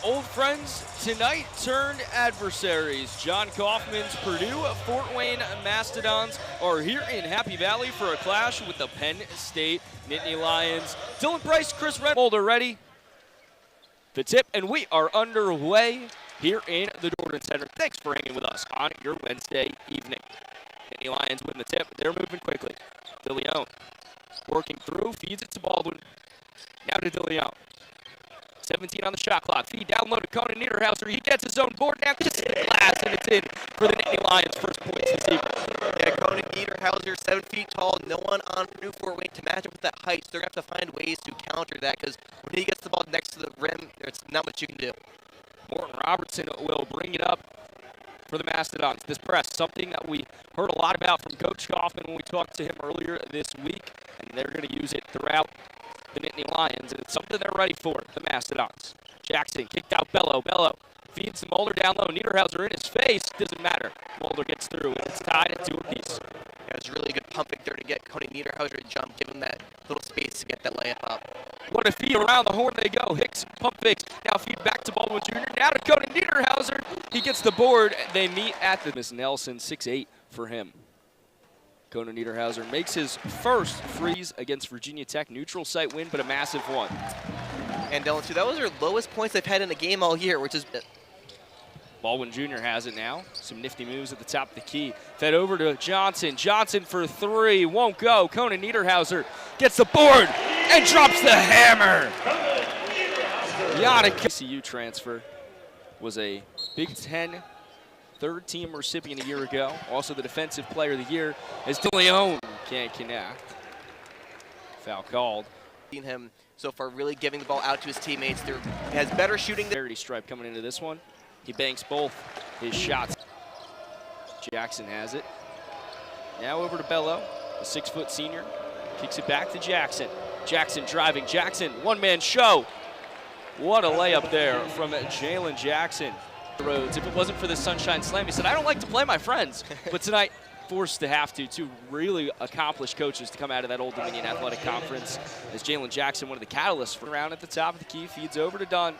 Old friends tonight turned adversaries. John Kaufman's Purdue Fort Wayne Mastodons are here in Happy Valley for a clash with the Penn State Nittany Lions. Dylan Price, Chris Redboulder ready. The tip, and we are underway here in the Jordan Center. Thanks for hanging with us on your Wednesday evening. Nittany Lions win the tip. They're moving quickly. DeLeon working through, feeds it to Baldwin. Now to DeLeon. 17 on the shot clock. Feed down low to Conan Niederhauser. He gets his own board now. Gets it last, and it's in for the Nittany Lions' first points this evening. Yeah, Conan Niederhauser, 7 feet tall. No one on Purdue Fort Wayne to match up with that height. So they're going to have to find ways to counter that because when he gets the ball next to the rim, there's not much you can do. Morton Robertson will bring it up for the Mastodons. This press, something that we heard a lot about from Coach Kaufman when we talked to him earlier this week, and they're going to use it throughout the Nittany Lions, and it's something they're ready for, the Mastodons. Jackson kicked out Bello. Bello feeds to Mulder down low. Niederhauser in his face. Doesn't matter. Mulder gets through, and it's tied at 2 apiece. Yeah, it's a really good pump fake there to get Conan Niederhauser to jump, give him that little space to get that layup up. What a feed around the horn they go. Hicks pump fakes. Now feed back to Baldwin Jr. Now to Conan Niederhauser. He gets the board. They meet at the Miss Nelson. 6'8" for him. Conan Niederhauser makes his first freeze against Virginia Tech. Neutral site win, but a massive one. And Dylan, too, that was their lowest points they've had in a game all year, which is... Baldwin Jr. has it now. Some nifty moves at the top of the key. Fed over to Johnson. Johnson for 3. Won't go. Conan Niederhauser gets the board and drops the hammer. Yannick. CU transfer was a Big Ten third-team recipient a year ago. Also the Defensive Player of the Year as DeLeon can't connect. Foul called. Seen him so far really giving the ball out to his teammates. He has better shooting. Charity stripe coming into this one. He banks both his shots. Jackson has it. Now over to Bello, the 6-foot senior. Kicks it back to Jackson. Jackson driving. Jackson, one-man show. What a layup there from Jalen Jackson. Roads. If it wasn't for the Sunshine Slam, he said, I don't like to play my friends. But tonight, forced to have to. 2 really accomplished coaches to come out of that Old Dominion Athletic Conference. As Jalen Jackson, one of the catalysts for around at the top of the key, feeds over to Dunn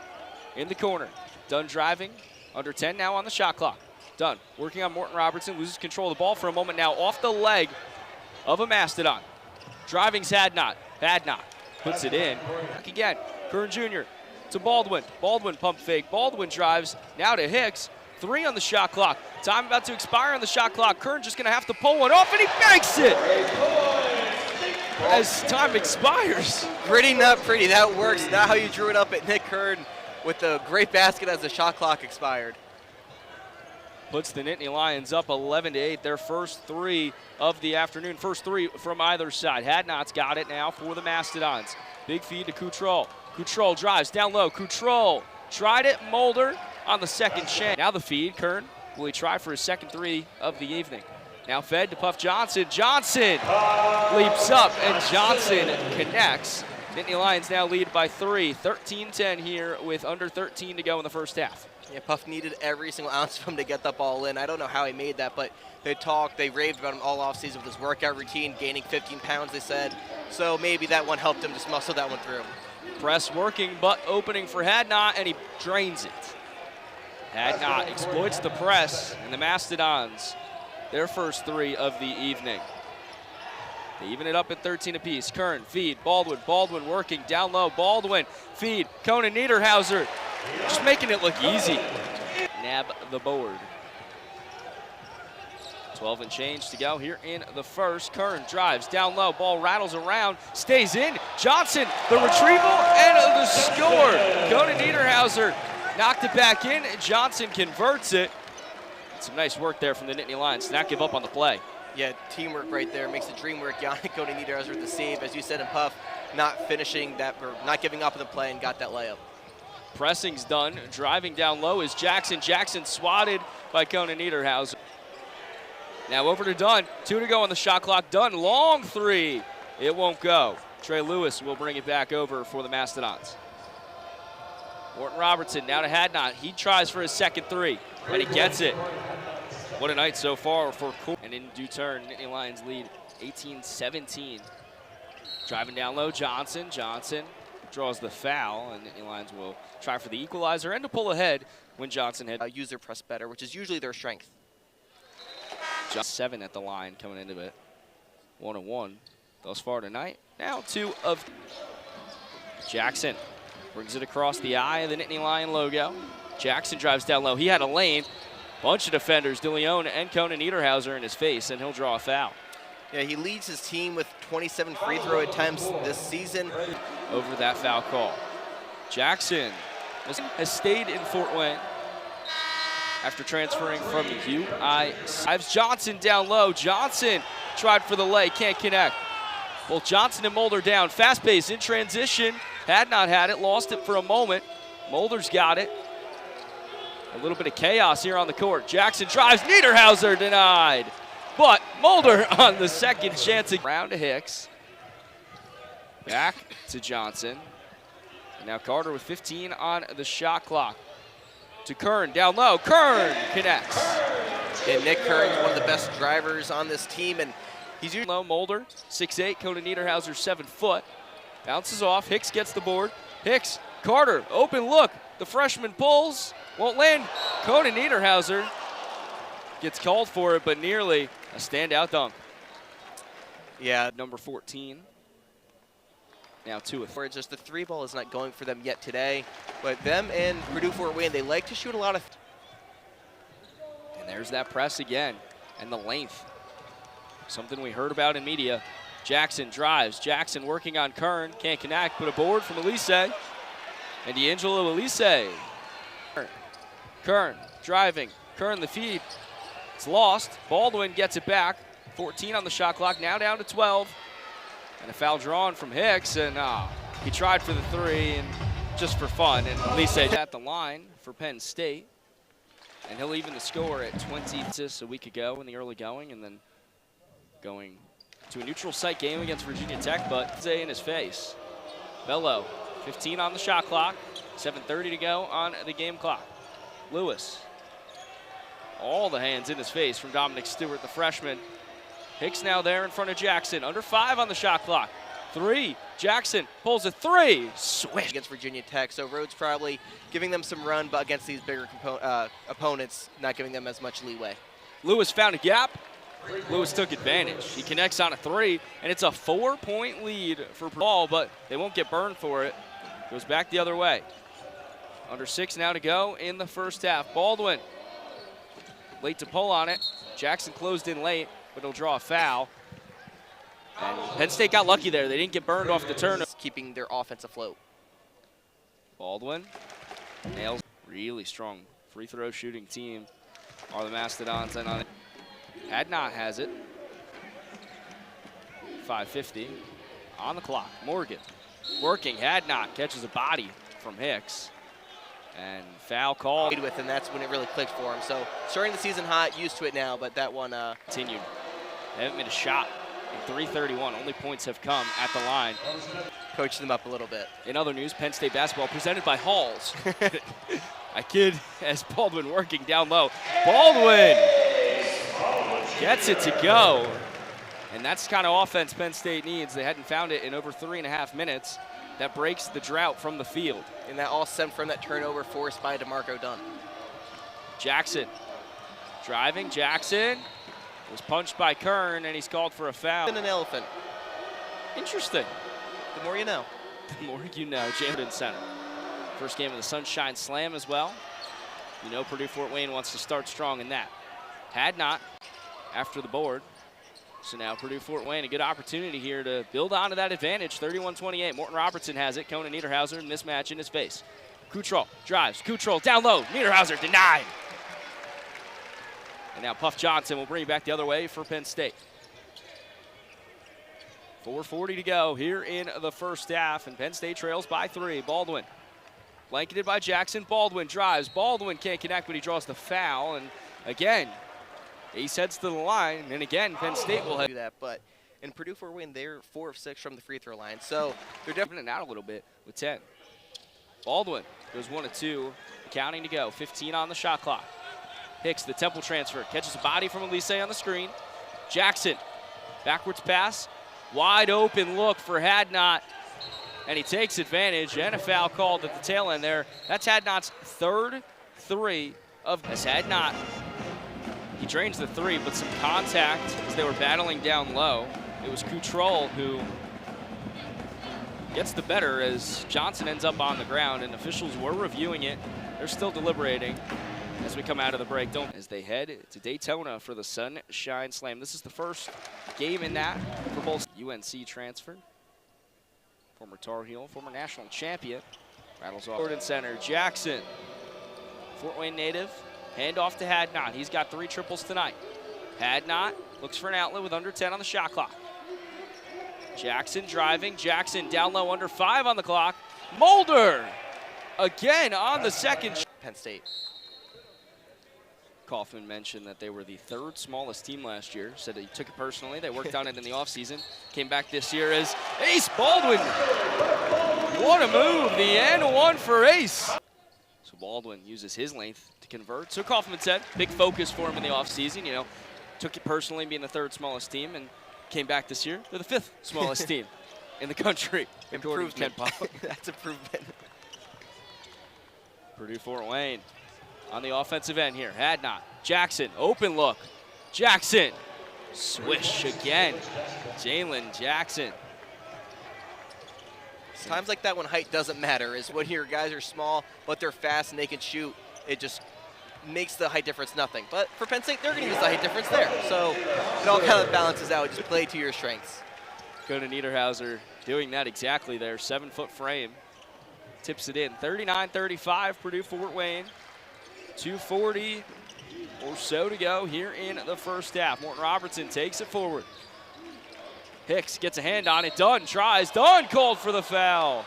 in the corner. Dunn driving, under 10 now on the shot clock. Dunn working on Morton Robertson, loses control of the ball for a moment now off the leg of a Mastodon. Driving's Hadnot. Hadnot puts it in. Back again, Kern Jr. to Baldwin. Baldwin pump fake. Baldwin drives now to Hicks. 3 on the shot clock. Time about to expire on the shot clock. Kern just going to have to pull one off, and he banks it as time expires. Pretty, not pretty. That works. Not how you drew it up at Nick Kern with a great basket as the shot clock expired. Puts the Nittany Lions up 11-8. Their first 3 of the afternoon. First 3 from either side. Hadnot's got it now for the Mastodons. Big feed to Coutrell. Coutrell drives down low. Coutrell tried it. Mulder on the second chance. Now the feed. Kern, will he try for his second 3 of the evening? Now fed to Puff Johnson. Johnson leaps up, and Johnson connects. Nittany Lions now lead by 3. 13-10 here with under 13 to go in the first half. Yeah, Puff needed every single ounce of him to get that ball in. I don't know how he made that, but they raved about him all offseason with his workout routine, gaining 15 pounds, they said. So maybe that one helped him just muscle that one through. Press working, but opening for Hadnot, and he drains it. Hadnot exploits the press, and the Mastodons, their first 3 of the evening. They even it up at 13 apiece. Kern, feed, Baldwin. Baldwin working down low. Baldwin, feed, Conan Niederhauser. Just making it look easy. Nab the board. 12 and change to go here in the first. Kern drives down low. Ball rattles around, stays in. Johnson, the retrieval, and the score. Conan Niederhauser knocked it back in. Johnson converts it. Some nice work there from the Nittany Lions to not give up on the play. Yeah, teamwork right there makes the dream work. Yannick Conan Niederhauser with the save, as you said, and Puff not finishing that, or not giving up on the play and got that layup. Pressing's done. Driving down low is Jackson. Jackson swatted by Conan Niederhauser. Now over to Dunn. 2 to go on the shot clock. Dunn, long 3. It won't go. Trey Lewis will bring it back over for the Mastodons. Morton Robertson now to Hadnot. He tries for his second 3, and he gets it. What a night so far for Cool. And in due turn, Nittany Lions lead 18-17. Driving down low, Johnson. Johnson draws the foul, and Nittany Lions will try for the equalizer and to pull ahead when Johnson had use their press better, which is usually their strength. just 7 at the line coming into it. 1-1 thus far tonight. Now 2 of Jackson brings it across the eye of the Nittany Lion logo. Jackson drives down low. He had a lane. Bunch of defenders, DeLeon and Conan Niederhauser in his face, and he'll draw a foul. Yeah, he leads his team with 27 free throw attempts this season. Over that foul call. Jackson has stayed in Fort Wayne after transferring from UI. Johnson down low. Johnson tried for the lay, can't connect. Both Johnson and Mulder down. Fast pace in transition. Had not had it, lost it for a moment. Mulder's got it. A little bit of chaos here on the court. Jackson drives, Niederhauser denied. But Mulder on the second chance. Round to Hicks. Back to Johnson. And now Carter with 15 on the shot clock. To Kern, down low. Kern connects. And Nick Kern's one of the best drivers on this team, and he's usually low. Mulder, 6'8", Conan Niederhauser, 7 foot. Bounces off, Hicks gets the board. Hicks, Carter, open look. The freshman pulls, won't land. Conan Niederhauser gets called for it, but nearly a standout dunk. Yeah. Number 14. Now 2 of where just the 3 ball is not going for them yet today. But them and Purdue Fort Wayne, they like to shoot a lot of. And there's that press again, and the length. Something we heard about in media. Jackson drives. Jackson working on Kern. Can't connect, but a board from Elise. And D'Angelo Elise. Kern driving. Kern the feed. It's lost. Baldwin gets it back. 14 on the shot clock, now down to 12. And a foul drawn from Hicks, and he tried for the 3 and just for fun. And Elise at the line for Penn State. And he'll even the score at 20 assists a week ago in the early going, and then going to a neutral site game against Virginia Tech, but in his face. Bello, 15 on the shot clock, 7:30 to go on the game clock. Lewis, all the hands in his face from Dominic Stewart, the freshman. Hicks now there in front of Jackson, under 5 on the shot clock. 3, Jackson pulls a 3, swish. Against Virginia Tech, so Rhodes probably giving them some run, but against these bigger opponents, not giving them as much leeway. Lewis found a gap. Lewis took advantage. He connects on a 3, and it's a 4-point lead for Purdue, but they won't get burned for it. Goes back the other way. Under 6 now to go in the first half. Baldwin, late to pull on it. Jackson closed in late, but he'll draw a foul. And Penn State got lucky there. They didn't get burned off the turn. Keeping their offense afloat. Baldwin nails. Really strong free throw shooting team are the Mastodons. And on it. Hadnot has it. 5:50 on the clock. Morgan working. Hadnot catches a body from Hicks. And foul called. And that's when it really clicked for him. So starting the season hot, used to it now, but that one continued. They haven't made a shot in 3:31. Only points have come at the line. Coach them up a little bit. In other news, Penn State basketball presented by Halls. A kid as Baldwin working down low. Baldwin gets it to go. And that's the kind of offense Penn State needs. They hadn't found it in over 3.5 minutes. That breaks the drought from the field. And that all stemmed from that turnover forced by DeMarco Dunn. Jackson driving. Jackson was punched by Kern, and he's called for a foul. And an elephant. Interesting. The more you know. The more you know. Jamden Center. First game of the Sunshine Slam as well. You know Purdue Fort Wayne wants to start strong in that. Hadnot after the board. So now Purdue Fort Wayne, a good opportunity here to build onto that advantage. 31-28. Morton Robertson has it. Conan Niederhauser, mismatch in his face. Kutrell drives. Kutrell down low. Niederhauser denied. And now Puff Johnson will bring it back the other way for Penn State. 4:40 to go here in the first half, and Penn State trails by 3. Baldwin blanketed by Jackson. Baldwin drives. Baldwin can't connect, but he draws the foul. And again, Ace heads to the line, and again, Penn State will do that. But in Purdue Fort Wayne, they're 4 of 6 from the free throw line, so they're definitely out a little bit with 10. Baldwin goes 1 of 2, counting to go. 15 on the shot clock. Hicks, the Temple transfer, catches a body from Elise on the screen. Jackson, backwards pass, wide open look for Hadnot. and he takes advantage, and a foul called at the tail end there. That's Hadnot's third three as Hadnot. He drains the three, but some contact as they were battling down low. It was Cutrell who gets the better as Johnson ends up on the ground, and officials were reviewing it. They're still deliberating as we come out of the break. As they head to Daytona for the Sunshine Slam. This is the first game in that for both. UNC transfer, former Tar Heel, former national champion. Rattles off. Forward and center, Jackson, Fort Wayne native. Hand off to Hadnot. He's got 3 triples tonight. Hadnot looks for an outlet with under 10 on the shot clock. Jackson driving. Jackson down low, under 5 on the clock. Mulder again on the second. Penn State. Kaufman mentioned that they were the 3rd smallest team last year. Said he took it personally. They worked on it in the offseason. Came back this year as Ace Baldwin. What a move. The N1 for Ace. So Baldwin uses his length to convert. So Kaufman said, big focus for him in the offseason. You know, took it personally being the 3rd smallest team and came back this year. They're the 5th smallest team in the country. Improvement. That's improvement. Purdue Fort Wayne on the offensive end here. Hadnot. Jackson, open look. Jackson, swish again. Jalen Jackson. Times like that when height doesn't matter is when your guys are small, but they're fast and they can shoot. It just makes the height difference nothing. But for Penn State, they're going to use the height difference there. So it all kind of balances out. Just play to your strengths. Conan Niederhauser doing that exactly there. 7-foot frame. Tips it in. 39-35, Purdue Fort Wayne. 2:40 or so to go here in the first half. Morton Robertson takes it forward. Hicks gets a hand on it. Dunn tries. Dunn called for the foul.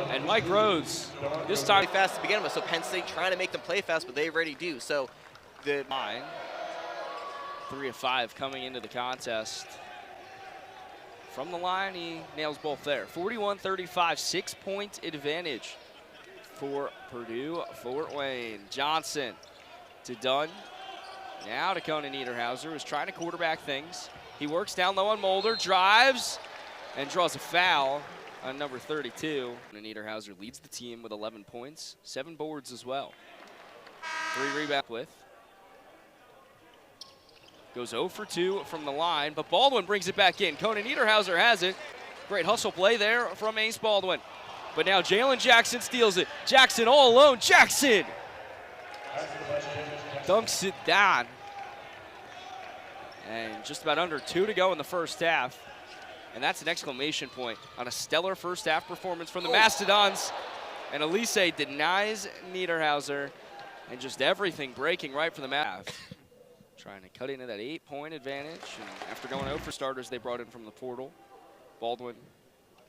And Mike Rhodes, this time fast to begin with. So Penn State trying to make them play fast, but they already do. So the 3 of 5 coming into the contest. From the line, he nails both there. 41-35, 6-point advantage for Purdue Fort Wayne. Johnson to Dunn. Now to Conan Niederhauser, who's trying to quarterback things. He works down low on Mulder, drives, and draws a foul on number 32. And Niederhauser leads the team with 11 points, 7 boards as well. 3 rebounds with. Goes 0 for 2 from the line, but Baldwin brings it back in. Conan Niederhauser has it. Great hustle play there from Ace Baldwin. But now Jalen Jackson steals it. Jackson all alone. Jackson dunks it down. And just about under 2 to go in the first half. And that's an exclamation point on a stellar first half performance from the Mastodons. And Elise denies Niederhauser, and just everything breaking right for the Mavs. Trying to cut into that 8-point advantage. And after going 0 for starters, they brought in from the portal. Baldwin,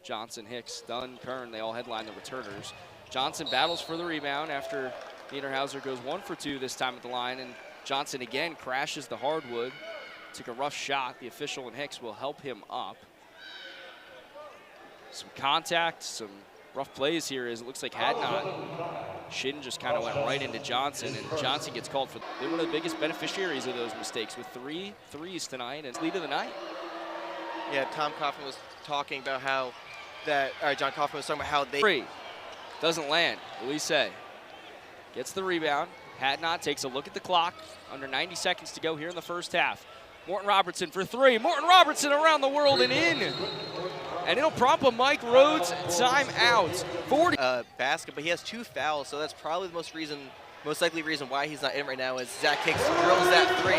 Johnson, Hicks, Dunn, Kern, they all headline the returners. Johnson battles for the rebound after Niederhauser goes 1 for 2 this time at the line. And Johnson again crashes the hardwood. Took a rough shot. The official and Hicks will help him up. Some contact, some rough plays here as it looks like Hadnot. Shin just kind of went right into Johnson, and Johnson gets called for. They're one of the biggest beneficiaries of those mistakes with 3 threes tonight and lead of the night. Yeah, Tom Kaufman was talking about how that, John Kaufman was talking about how they. 3 doesn't land. Elise gets the rebound. Hadnot takes a look at the clock. Under 90 seconds to go here in the first half. Morton Robertson for 3. Morton Robertson around the world and in. And it'll prompt a Mike Rhodes timeout. 40. Basket, but he has 2 fouls, so that's probably the most likely reason why he's not in right now is Zach Hicks drills that 3.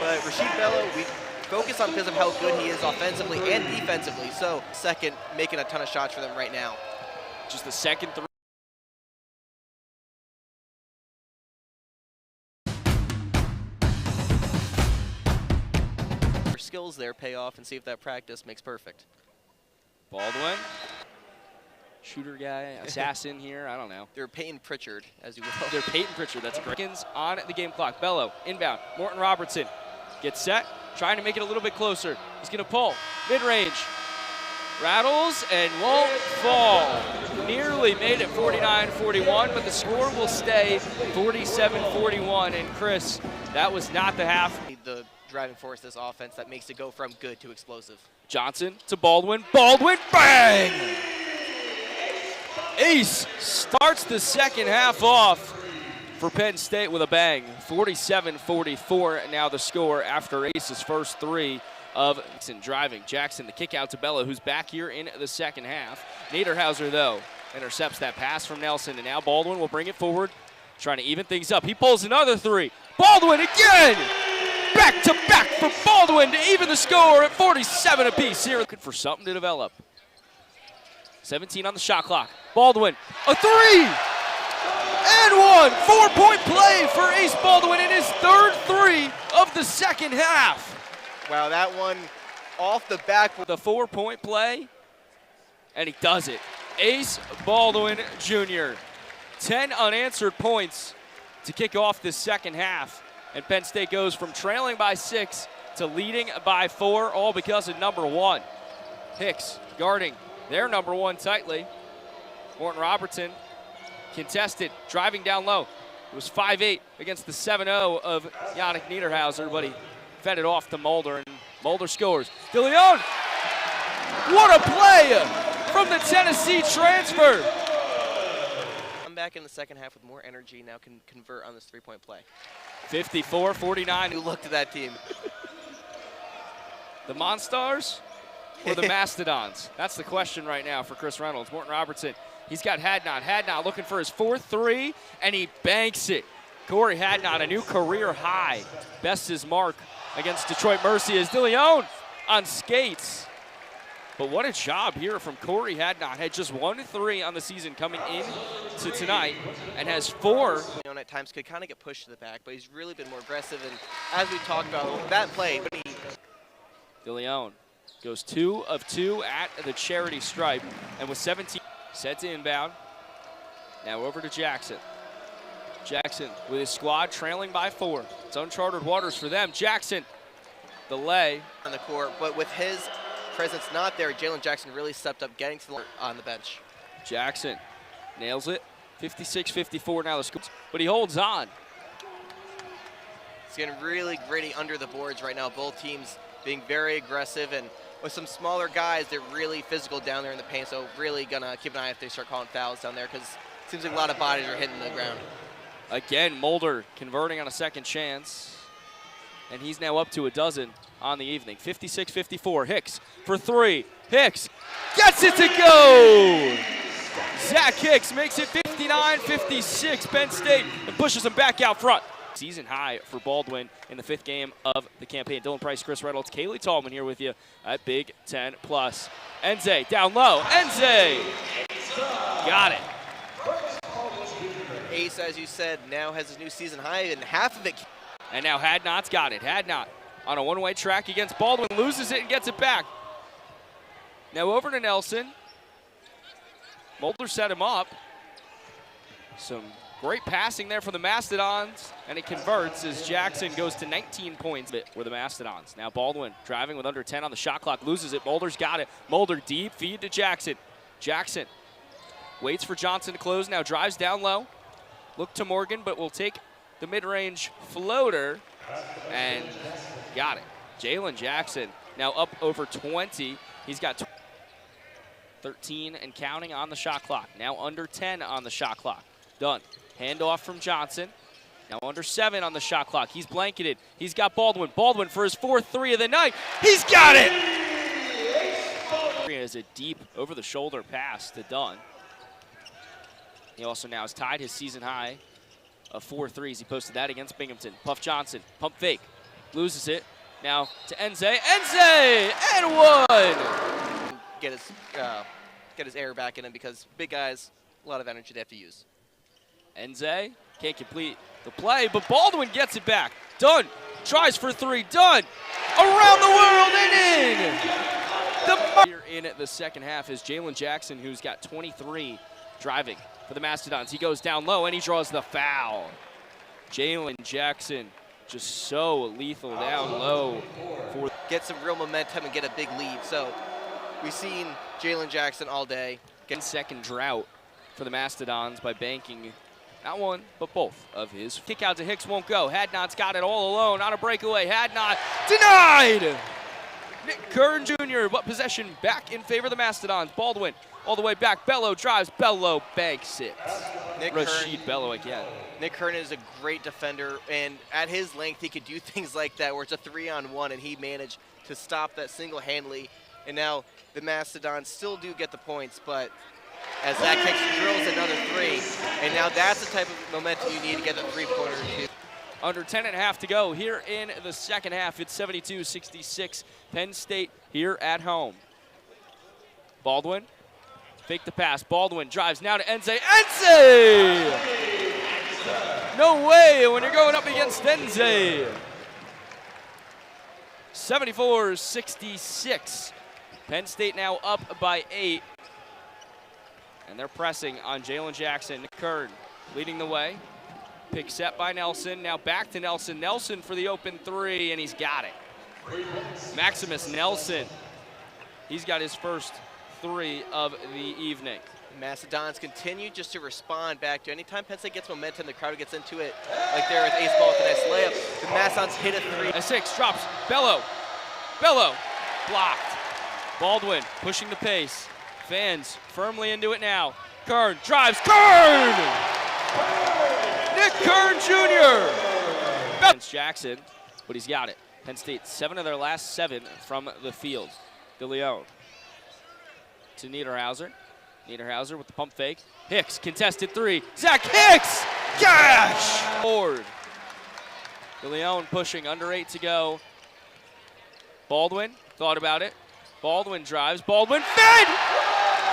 But Rasheed Bello, we focus on because of how good he is offensively and defensively. So second, making a ton of shots for them right now. Just the second 3. Skills there pay off and see if that practice makes perfect. Baldwin, shooter guy, assassin here, I don't know. They're Peyton Pritchard, as you will. They're Peyton Pritchard, that's great. On the game clock, Bello, inbound, Morton Robertson gets set, trying to make it a little bit closer. He's gonna pull, mid-range, rattles and won't fall. Nearly made it 49-41, but the score will stay 47-41. And Chris, that was not the half. The driving force this offense that makes it go from good to explosive. Johnson to Baldwin. Baldwin, bang! Ace starts the second half off for Penn State with a bang. 47-44 now the score after Ace's first three of Jackson driving. Jackson, the kick out to Bello, who's back here in the second half. Niederhauser, though, intercepts that pass from Nelson, and now Baldwin will bring it forward, trying to even things up. He pulls another three. Baldwin again! Back to back for Baldwin to even the score at 47 apiece here. Looking for something to develop. 17 on the shot clock. Baldwin, a three! And one! 4-point play for Ace Baldwin in his third three of the second half. Wow, that one off the back. The 4-point play, and he does it. Ace Baldwin Jr. 10 unanswered points to kick off this second half. And Penn State goes from trailing by 6 to leading by 4, all because of number 1. Hicks guarding their number 1 tightly. Morton Robertson contested, driving down low. It was 5-8 against the 7-0 of Yannick Niederhauser, but he fed it off to Mulder, and Mulder scores. DeLeon, what a play from the Tennessee transfer. I'm back in the second half with more energy, now can convert on this 3-point play. 54-49. Who looked at that team? The Monstars or the Mastodons? That's the question right now for Chris Reynolds. Morton Robertson, he's got Hadnot. Hadnot looking for his 4th three, and he banks it. Corey Hadnot, a new career high. Bests his mark against Detroit Mercy as DeLeon on skates. But what a job here from Corey Hadnot. Had just 1 3 on the season coming in to tonight and has 4. At times could kind of get pushed to the back, but he's really been more aggressive. And as we talked about, that play. DeLeon goes 2 of 2 at the charity stripe, and with 17 set to inbound. Now over to Jackson. Jackson with his squad trailing by 4. It's uncharted waters for them. Jackson, the lay on the court, but with his presence not there, Jalen Jackson really stepped up, getting to the on the bench. Jackson nails it. 56-54 now the score, but he holds on. It's getting really gritty under the boards right now. Both teams being very aggressive, and with some smaller guys, they're really physical down there in the paint, so really gonna keep an eye if they start calling fouls down there, because it seems like a lot of bodies are hitting the ground. Again, Mulder converting on a second chance, and he's now up to a dozen on the evening. 56-54, Hicks for 3. Hicks gets it to go! Zach Hicks makes it 59-56, Penn State, and pushes him back out front. Season high for Baldwin in the 5th game of the campaign. Dylan Price, Chris Reynolds, Kaylee Tallman here with you at Big Ten Plus. Enze down low. Enze got it. Ace, as you said, now has his new season high, and half of it. And now Hadnot's got it. Hadnot on a one-way track against Baldwin, loses it and gets it back. Now over to Nelson. Mulder set him up. Some great passing there for the Mastodons, and it converts as Jackson goes to 19 points for the Mastodons. Now Baldwin driving with under 10 on the shot clock, loses it. Mulder's got it. Mulder deep, feed to Jackson. Jackson waits for Johnson to close, now drives down low. Look to Morgan, but will take the mid-range floater, and got it. Jalen Jackson now up over 20. He's got 13 and counting on the shot clock. Now under 10 on the shot clock. Done. Handoff from Johnson. Now under 7 on the shot clock. He's blanketed. He's got Baldwin. Baldwin for his 4th three of the night. He's got it! He has a deep over-the-shoulder pass to Dunn. He also now has tied his season high of 4 threes. He posted that against Binghamton. Puff Johnson, pump fake, loses it. Now to Enze. Enze! And one! Get his air back in him, because big guys, a lot of energy they have to use. Enze can't complete the play, but Baldwin gets it back. Dunn tries for 3. Dunn around the world and in! Here in the second half is Jalen Jackson, who's got 23 driving for the Mastodons. He goes down low and he draws the foul. Jalen Jackson just so lethal down low. Get some real momentum and get a big lead. So we've seen Jalen Jackson all day. Second drought for the Mastodons by banking Not one, but both of his. Kick out to Hicks won't go. Hadnot's got it all alone on a breakaway. Hadnot denied! Nick Kern Jr., but possession back in favor of the Mastodons. Baldwin all the way back. Bello drives. Bello banks it. Rashid Bello again. Nick Kern is a great defender, and at his length, he could do things like that where it's a 3-on-1, and he managed to stop that single-handedly. And now the Mastodons still do get the points, but as that kicks, drills another 3, and now that's the type of momentum you need to get the three-pointer to. Under 10.5 to go here in the second half. It's 72-66. Penn State here at home. Baldwin, fake the pass. Baldwin drives now to Enze. Enze! No way when you're going up against Enze. 74-66. Penn State now up by 8. And they're pressing on Jalen Jackson. Nick Kern leading the way. Pick set by Nelson. Now back to Nelson. Nelson for the open 3, and he's got it. Maximus Nelson. He's got his first 3 of the evening. Mastodons continue just to respond back to anytime Penn State gets momentum, the crowd gets into it. Like there with Ace Ball with a nice layup. The Mastodons hit a 3. A 6 drops. Bello. Bello blocked. Baldwin pushing the pace. Fans firmly into it now. Kern drives. Kern! Nick Kern Jr. Jackson, but he's got it. Penn State 7 of their last 7 from the field. DeLeon to Niederhauser. Niederhauser with the pump fake. Hicks contested 3. Zach Hicks! Gosh! Forward. DeLeon pushing, under 8 to go. Baldwin thought about it. Baldwin drives. Baldwin fed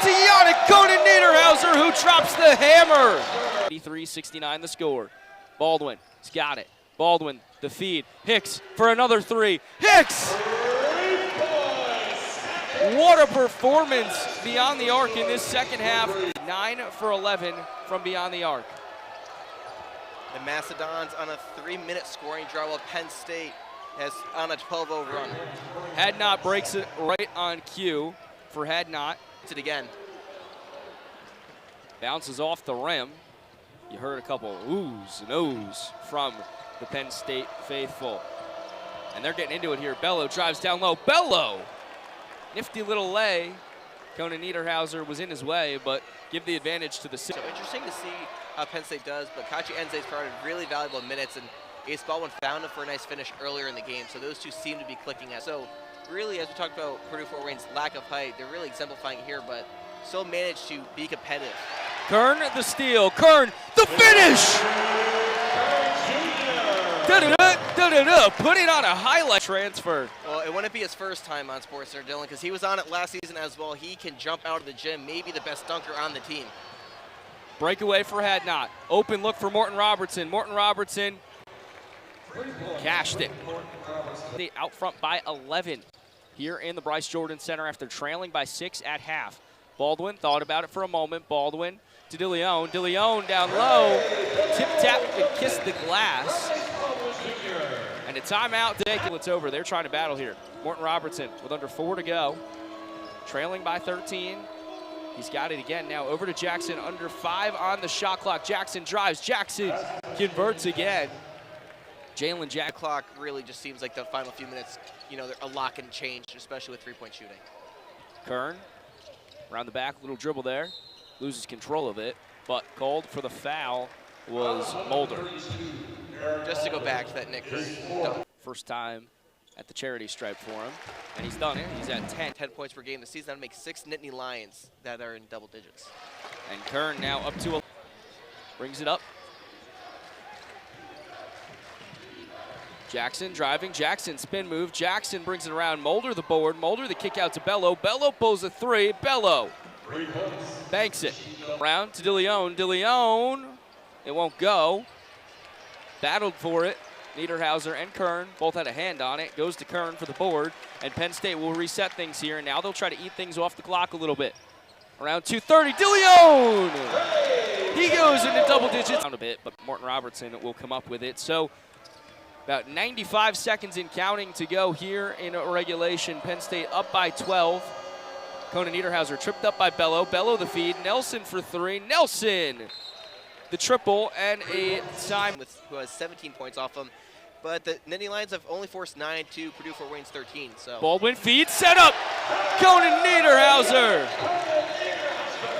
to Yannick Conan Niederhauser, who drops the hammer. 83-69 the score. Baldwin, he's got it. Baldwin, the feed. Hicks for another 3. Hicks! What a performance beyond the arc in this second half. 9 for 11 from beyond the arc. The Mastodons on a 3-minute scoring drought while Penn State has on a 12-0 run. Hadnot breaks it right on cue for Hadnot. It's it again. Bounces off the rim. You heard a couple oohs and ohs from the Penn State faithful. And they're getting into it here. Bello drives down low. Bello! Nifty little lay. Conan Niederhauser was in his way, but give the advantage to the city. So interesting to see how Penn State does, but Kachi Enze's provided really valuable minutes, and Ace Baldwin found him for a nice finish earlier in the game, so those two seem to be clicking at. So really, as we talked about Purdue Fort Wayne's lack of height, they're really exemplifying here, but still managed to be competitive. Kern the steal. Kern the finish! Putting on a highlight transfer. Well, it wouldn't be his first time on SportsCenter, Dylan, because he was on it last season as well. He can jump out of the gym, maybe the best dunker on the team. Breakaway for Hadnot. Open look for Morton Robertson. Morton Robertson cashed it. They out front by 11 here in the Bryce Jordan Center after trailing by 6 at half. Baldwin thought about it for a moment. Baldwin to DeLeon. DeLeon down low. Tip-tap and kiss the glass. And a timeout. It's over. They're trying to battle here. Morton Robertson with under 4 to go. Trailing by 13. He's got it again now. Over to Jackson. Under 5 on the shot clock. Jackson drives. Jackson converts again. Jalen Jack. Clock really just seems like the final few minutes, you know, they're a lock and change, especially with three-point shooting. Kern around the back, little dribble there. Loses control of it, but called for the foul was Mulder. Just to go back to that Nick Kern. First time at the charity stripe for him, and he's done it. He's at 10. 10 points per game this season. That would make 6 Nittany Lions that are in double digits. And Kern now up to 11. Brings it up. Jackson driving. Jackson spin move. Jackson brings it around. Mulder the board. Mulder the kick out to Bello. Bello pulls a 3. Bello banks it. Around to DeLeon. DeLeon. It won't go. Battled for it. Niederhauser and Kern both had a hand on it. Goes to Kern for the board. And Penn State will reset things here. And now they'll try to eat things off the clock a little bit. Around 2:30. DeLeon! He goes into double digits. Down a bit, but Morton Robertson will come up with it. So about 95 seconds and counting to go here in regulation. Penn State up by 12. Conan Niederhauser tripped up by Bello. Bello the feed. Nelson for 3. Nelson the triple and a time. Who has 17 points off him. But the Nittany Lions have only forced 9 to Purdue Fort Wayne's 13. So Baldwin feeds, set up, Conan Niederhauser.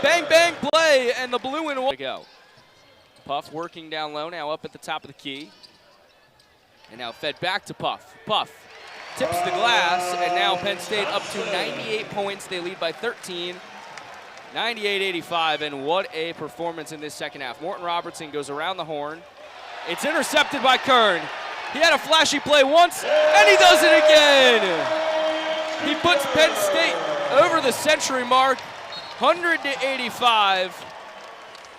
Bang, bang, play, and the blue and white go. Puff working down low, now up at the top of the key. And now fed back to Puff. Puff tips the glass, and now Penn State up to 98 points. They lead by 13, 98-85, and what a performance in this second half. Morton Robertson goes around the horn. It's intercepted by Kern. He had a flashy play once, and he does it again. He puts Penn State over the century mark, 100-85,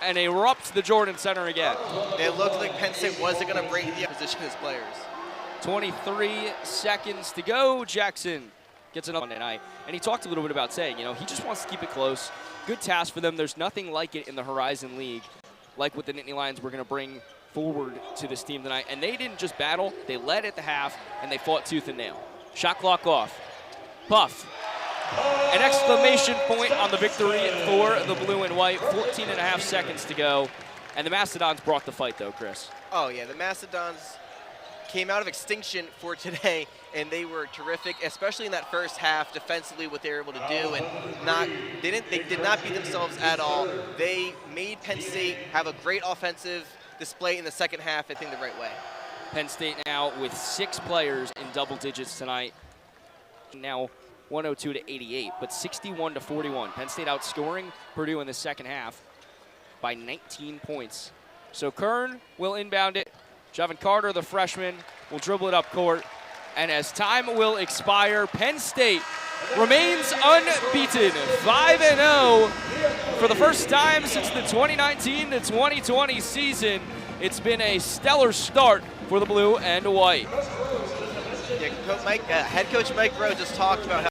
and erupts the Jordan Center again. It looked like Penn State wasn't going to break the position as players. 23 seconds to go. Jackson gets another Monday night, and he talked a little bit about saying, he just wants to keep it close. Good task for them. There's nothing like it in the Horizon League, like what the Nittany Lions were going to bring forward to this team tonight. And they didn't just battle, they led at the half, and they fought tooth and nail. Shot clock off. Puff. An exclamation point on the victory for the blue and white. 14.5 seconds to go. And the Mastodons brought the fight, though, Chris. Oh, yeah, the Mastodons came out of extinction for today, and they were terrific, especially in that first half defensively, what they were able to do, and they did not beat themselves at all. They made Penn State have a great offensive display in the second half, I think, the right way. Penn State now with 6 players in double digits tonight. Now 102-88, but 61-41. Penn State outscoring Purdue in the second half by 19 points. So Kern will inbound it. Javon Carter, the freshman, will dribble it up court. And as time will expire, Penn State remains unbeaten, 5-0 for the first time since the 2019 to 2020 season. It's been a stellar start for the blue and white. Yeah, Head coach Mike Rowe just talked about how